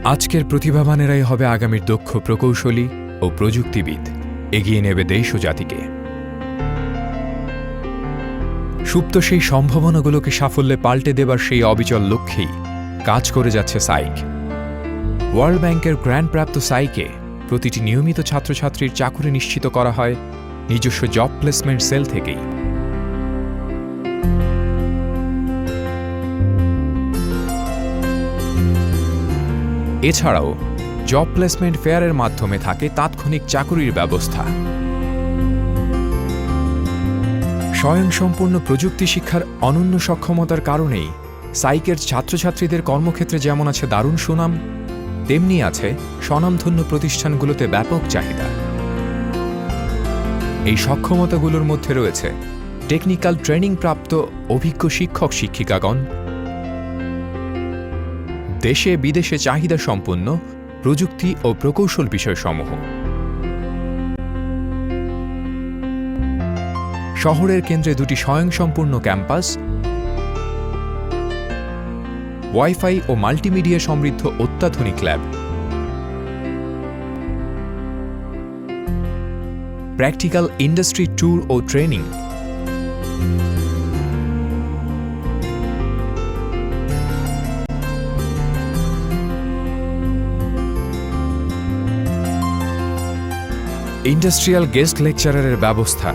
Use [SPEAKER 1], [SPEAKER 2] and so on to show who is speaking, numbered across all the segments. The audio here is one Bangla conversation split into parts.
[SPEAKER 1] আজকের প্রতিভাবানেরাই হবে আগামীর দক্ষ প্রকৌশলী ও প্রযুক্তিবিদ, এগিয়ে নেবে দেশ ও জাতিকে। সুপ্ত সেই সম্ভাবনাগুলোকে সাফল্যে পাল্টে দেবার সেই অবিচল লক্ষ্যেই কাজ করে যাচ্ছে সাইক। ওয়ার্ল্ড ব্যাংকের গ্র্যান্টপ্রাপ্ত সাইকে প্রতিটি নিয়মিত ছাত্রছাত্রীর চাকুরি নিশ্চিত করা হয় নিজস্ব জব প্লেসমেন্ট সেল থেকেই। এছাড়াও জব প্লেসমেন্ট ফেয়ারের মাধ্যমে থাকে তাৎক্ষণিক চাকুরির ব্যবস্থা। স্বয়ংসম্পূর্ণ প্রযুক্তি শিক্ষার অনন্য সক্ষমতার কারণেই সাইকের ছাত্রছাত্রীদের কর্মক্ষেত্রে যেমন আছে দারুণ সুনাম, তেমনি আছে স্বনামধন্য প্রতিষ্ঠানগুলোতে ব্যাপক চাহিদা। এই সক্ষমতাগুলোর মধ্যে রয়েছে টেকনিক্যাল ট্রেনিং প্রাপ্ত অভিজ্ঞ শিক্ষক শিক্ষিকাগণ, দেশে বিদেশে চাহিদা সম্পন্ন প্রযুক্তি ও প্রকৌশল বিষয়সমূহ। শহরের কেন্দ্রে দুটি স্বয়ংসম্পূর্ণ ক্যাম্পাস, ওয়াইফাই ও মাল্টিমিডিয়া সমৃদ্ধ অত্যাধুনিক ল্যাব, প্র্যাকটিক্যাল ইন্ডাস্ট্রি ট্যুর ও ট্রেনিং, ইন্ডাস্ট্রিয়াল গেস্ট লেকচারারের ব্যবস্থা,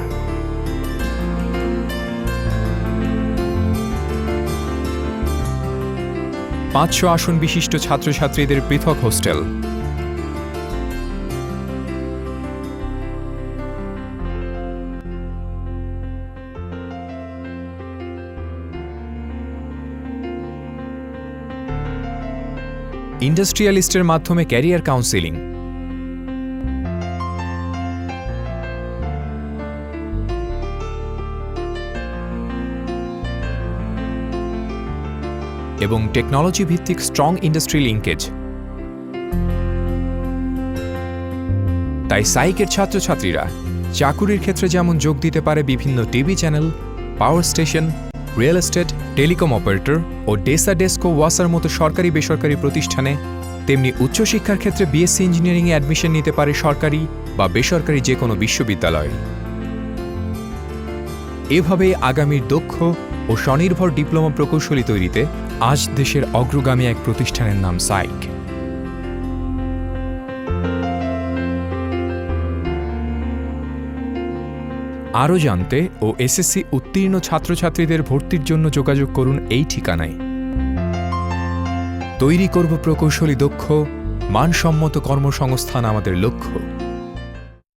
[SPEAKER 1] 500 আসন বিশিষ্ট ছাত্রছাত্রীদের পৃথক হোস্টেল, ইন্ডাস্ট্রিয়ালিস্টের মাধ্যমে ক্যারিয়ার কাউন্সেলিং, এবং টেকনোলজি ভিত্তিক স্ট্রং ইন্ডাস্ট্রি লিঙ্কেজ। তাই সাইকের ছাত্রছাত্রীরা চাকুরির ক্ষেত্রে যেমন যোগ দিতে পারে বিভিন্ন TV channel, power station, real estate, telecom operator ও ডেসা ডেস্কো ওয়াসার মতো সরকারি বেসরকারি প্রতিষ্ঠানে, তেমনি উচ্চশিক্ষার ক্ষেত্রে বিএসসি ইঞ্জিনিয়ারিংয়ে অ্যাডমিশন নিতে পারে সরকারি বা বেসরকারি যে কোনো বিশ্ববিদ্যালয়ে। এভাবে আগামীর দক্ষ ও স্বনির্ভর ডিপ্লোমা প্রকৌশলী তৈরিতে আজ দেশের অগ্রগামী এক প্রতিষ্ঠানের নাম সাইক। আরও জানতে ও এসএসসি উত্তীর্ণ ছাত্রছাত্রীদের ভর্তির জন্য যোগাযোগ করুন এই ঠিকানায়। তৈরি করব প্রকৌশলী দক্ষ, মানসম্মত কর্মসংস্থান আমাদের লক্ষ্য।